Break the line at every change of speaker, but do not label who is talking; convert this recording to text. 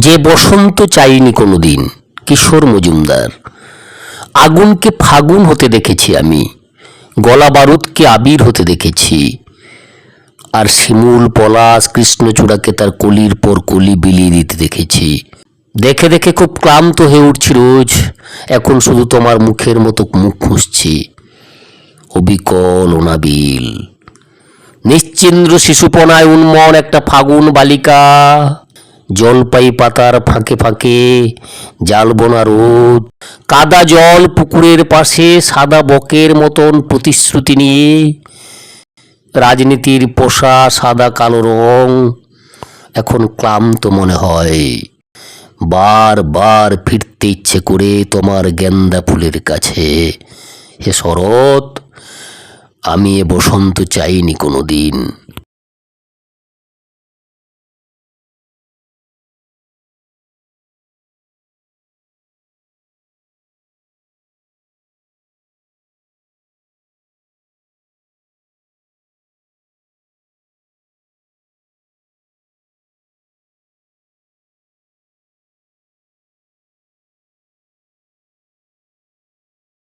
যে বসন্ত চাইনি কোনোদিন। কিশোর মজুমদার। আগুনকে ফাগুন হতে দেখেছি আমি, গলা বারুদকে আবির হতে দেখেছি, আর শিমুল পলাশ কৃষ্ণচূড়াকে তার কলির পর কলি বিলিয়ে দিতে দেখেছি। দেখে দেখে খুব ক্লান্ত হয়ে উঠছি রোজ। এখন শুধু তোমার মুখের মতো মুখ খুঁজছি, অবিকল অনাবিল নিশ্চিন্দ্র শিশুপনায় উন্মন একটা ফাগুন বালিকা। জলপাই পাতার ফাঁকে ফাঁকে জালবোনা রোদ, কাদা জল পুকুরের পাশে সাদা বকের মতন প্রতিশ্রুতি নিয়ে, রাজনীতির পোষা সাদা কালো রং। এখন ক্লান্ত মনে হয়, বার বার ফিরতে ইচ্ছে করে তোমার গেন্দা ফুলের কাছে। হে শরৎ, আমি এ বসন্ত চাইনি কোনোদিন।